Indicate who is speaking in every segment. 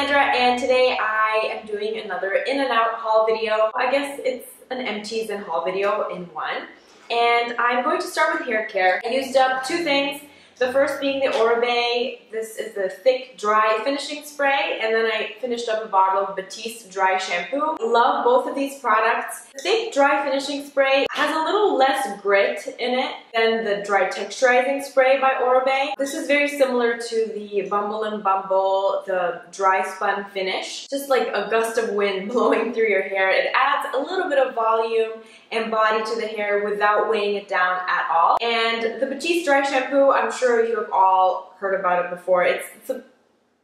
Speaker 1: Sandra, and today I am doing another in and out haul video. I guess it's an empties and haul video in one. And I'm going to start with hair care. I used up two things. The first being the Oribe. This is the thick dry finishing spray, and then I finished up a bottle of Batiste Dry Shampoo. Love both of these products. The thick dry finishing spray has a little less grit in it than the dry texturizing spray by Oribe. This is very similar to the Bumble, the dry spun finish. Just like a gust of wind blowing through your hair. It adds a little bit of volume and body to the hair without weighing it down at all. And the Batiste Dry Shampoo, I'm sure you have all heard about it before. It's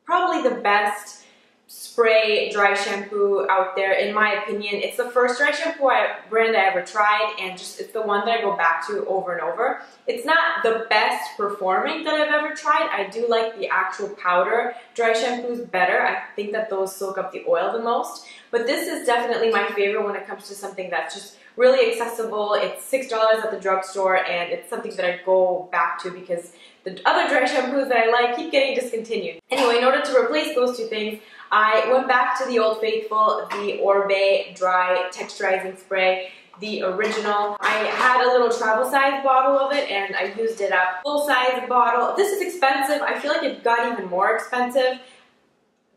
Speaker 1: probably the best spray dry shampoo out there, in my opinion. It's the first dry shampoo brand I ever tried, and just it's the one that I go back to over and over. It's not the best performing that I've ever tried. I do like the actual powder dry shampoos better. I think that those soak up the oil the most. But this is definitely my favorite when it comes to something that's just really accessible. It's $6 at the drugstore, and it's something that I go back to because the other dry shampoos that I like keep getting discontinued. Anyway, in order to replace those two things, I went back to the Old Faithful, the Oribe Dry Texturizing Spray, the original. I had a little travel size bottle of it and I used it up. Full size bottle. This is expensive. I feel like it got even more expensive.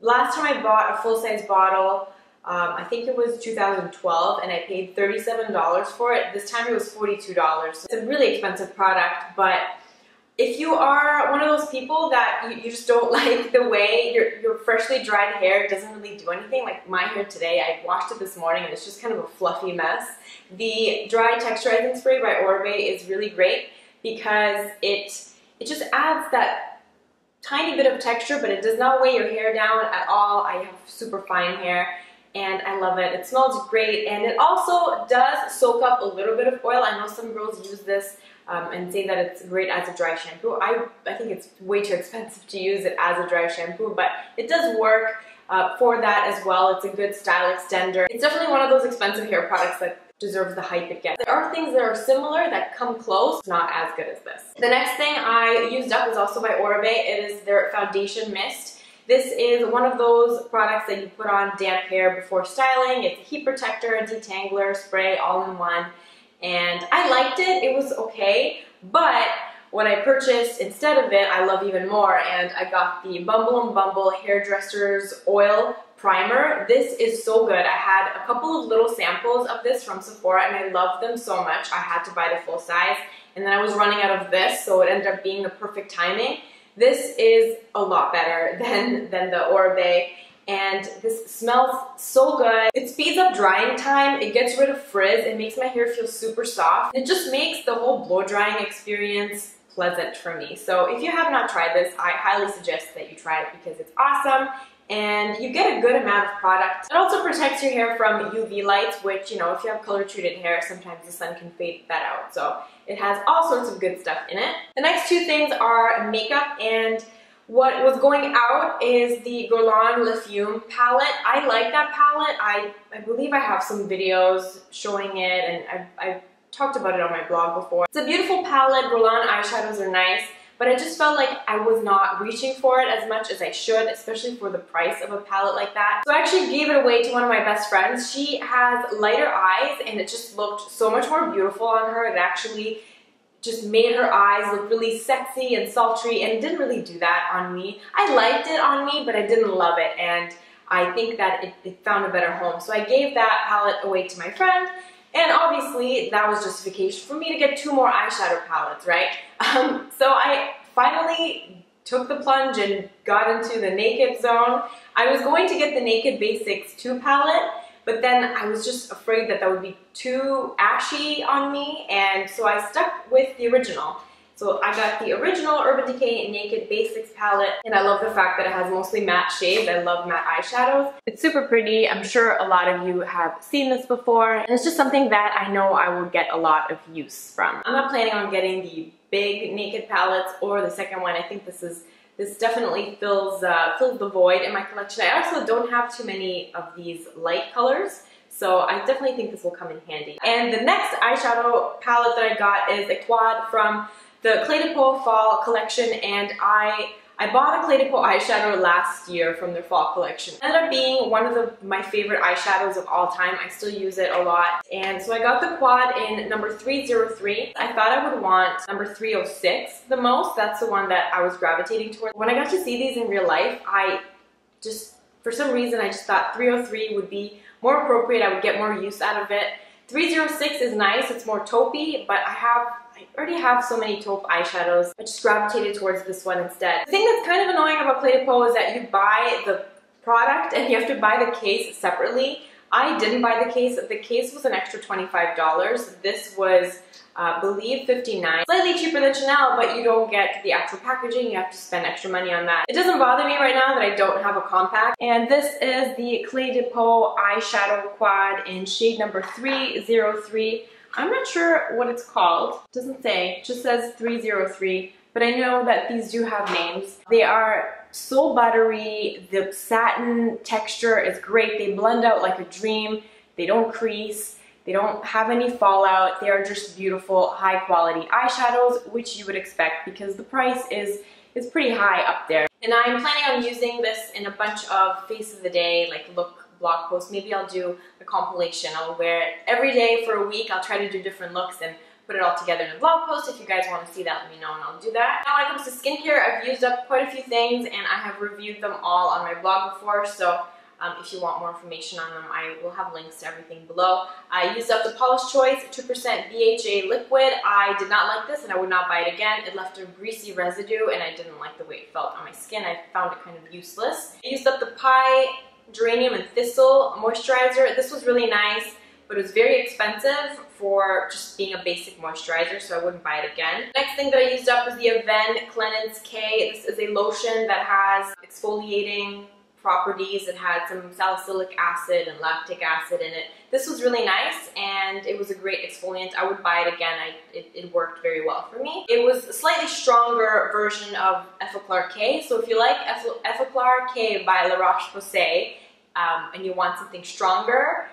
Speaker 1: Last time I bought a full size bottle, I think it was 2012, and I paid $37 for it. This time it was $42. It's a really expensive product, but if you are one of those people that you just don't like the way your freshly dried hair doesn't really do anything, like my hair today, I washed it this morning and it's just kind of a fluffy mess. The Dry Texturizing Spray by Oribe is really great because it just adds that tiny bit of texture, but it does not weigh your hair down at all. I have super fine hair and I love it. It smells great, and it also does soak up a little bit of oil. I know some girls use this and say that it's great as a dry shampoo. I think it's way too expensive to use it as a dry shampoo, but it does work for that as well. It's a good style extender. It's definitely one of those expensive hair products that deserves the hype it gets. There are things that are similar that come close, not as good as this. The next thing I used up is also by Oribe. It is their foundation mist. This is one of those products that you put on damp hair before styling. It's a heat protector, a detangler, spray, all in one. And I liked it. It was okay. But what I purchased instead of it, I love even more. And I got the Bumble Hairdresser's Oil Primer. This is so good. I had a couple of little samples of this from Sephora and I loved them so much. I had to buy the full size. And then I was running out of this, so it ended up being the perfect timing. This is a lot better than the Oribe, and this smells so good. It speeds up drying time, it gets rid of frizz, it makes my hair feel super soft. It just makes the whole blow drying experience pleasant for me. So if you have not tried this, I highly suggest that you try it because it's awesome and you get a good amount of product. It also protects your hair from UV lights, which, you know, if you have color treated hair, sometimes the sun can fade that out. So it has all sorts of good stuff in it. The next two things are makeup, and what was going out is the Guerlain Le Fume palette. I like that palette. I believe I have some videos showing it, and I've talked about it on my blog before. It's a beautiful palette. Guerlain eyeshadows are nice, but I just felt like I was not reaching for it as much as I should, especially for the price of a palette like that. So I actually gave it away to one of my best friends. She has lighter eyes and it just looked so much more beautiful on her. It actually just made her eyes look really sexy and sultry, and it didn't really do that on me. I liked it on me, but I didn't love it, and I think that it found a better home. So I gave that palette away to my friend, and obviously that was justification for me to get two more eyeshadow palettes, right? So I finally took the plunge and got into the Naked zone. I was going to get the Naked Basics 2 palette, but then I was just afraid that would be too ashy on me, and so I stuck with the original. So I got the original Urban Decay Naked Basics palette, and I love the fact that it has mostly matte shades. I love matte eyeshadows. It's super pretty. I'm sure a lot of you have seen this before, and it's just something that I know I will get a lot of use from. I'm not planning on getting the big Naked palettes or the second one. I think this definitely fills the void in my collection. I also don't have too many of these light colors, so I definitely think this will come in handy. And the next eyeshadow palette that I got is a quad from the Peau Fall collection, and I I bought a Clé de Peau eyeshadow last year from their fall collection. It ended up being one of my favorite eyeshadows of all time. I still use it a lot. And so I got the quad in number 303. I thought I would want number 306 the most. That's the one that I was gravitating towards. When I got to see these in real life, for some reason, I just thought 303 would be more appropriate. I would get more use out of it. 306 is nice, it's more taupey, but I already have so many taupe eyeshadows. I just gravitated towards this one instead. The thing that's kind of annoying about Clé de Peau is that you buy the product and you have to buy the case separately. I didn't buy the case. The case was an extra $25. This was, I believe, $59. Slightly cheaper than Chanel, but you don't get the actual packaging. You have to spend extra money on that. It doesn't bother me right now that I don't have a compact. And this is the Clé de Peau eyeshadow quad in shade number 303. I'm not sure what it's called. It doesn't say, it just says 303. But I know that these do have names. They are so buttery. The satin texture is great. They blend out like a dream. They don't crease. They don't have any fallout. They are just beautiful, high quality eyeshadows, which you would expect because the price is pretty high up there. And I'm planning on using this in a bunch of face of the day, like look blog posts. Maybe I'll do a compilation. I'll wear it every day for a week. I'll try to do different looks and put it all together in a blog post. If you guys want to see that, let me know and I'll do that. Now when it comes to skincare, I've used up quite a few things and I have reviewed them all on my blog before, so if you want more information on them, I will have links to everything below. I used up the Paula's Choice 2% BHA liquid. I did not like this and I would not buy it again. It left a greasy residue and I didn't like the way it felt on my skin. I found it kind of useless. I used up the Pie Geranium and Thistle moisturizer. This was really nice, but it was very expensive for just being a basic moisturizer, so I wouldn't buy it again. Next thing that I used up was the Avène Cleanse K. This is a lotion that has exfoliating properties. It had some salicylic acid and lactic acid in it. This was really nice and it was a great exfoliant. I would buy it again. It worked very well for me. It was a slightly stronger version of Effaclar K. So if you like Effaclar K by La Roche-Posay and you want something stronger,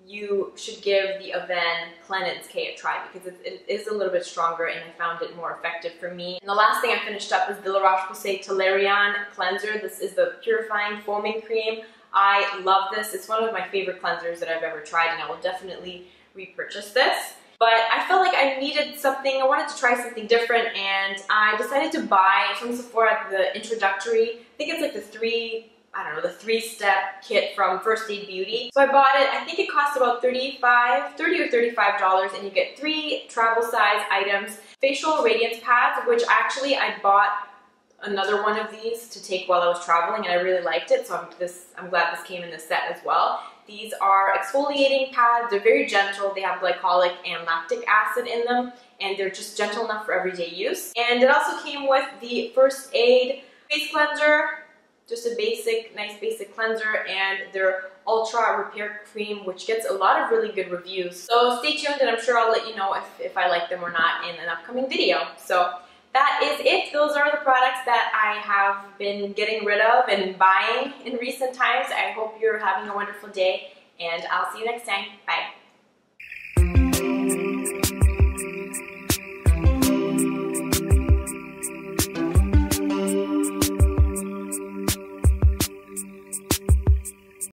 Speaker 1: you should give the Avène Cleanse K a try because it is a little bit stronger and I found it more effective for me. And the last thing I finished up is the La Roche-Posay Toleriane Cleanser. This is the Purifying Foaming Cream. I love this. It's one of my favorite cleansers that I've ever tried and I will definitely repurchase this. But I felt like I needed something, I wanted to try something different and I decided to buy from Sephora the introductory, I think it's like the three-step kit from First Aid Beauty. So I bought it. I think it cost about $30 or $35 and you get 3 travel size items. Facial radiance pads, which actually I bought another one of these to take while I was traveling and I really liked it, so I'm glad this came in this set as well. These are exfoliating pads. They're very gentle. They have glycolic and lactic acid in them and they're just gentle enough for everyday use. And it also came with the First Aid face cleanser, just a nice basic cleanser, and their Ultra Repair Cream, which gets a lot of really good reviews. So stay tuned and I'm sure I'll let you know if I like them or not in an upcoming video. So that is it. Those are the products that I have been getting rid of and buying in recent times. I hope you're having a wonderful day and I'll see you next time. Bye.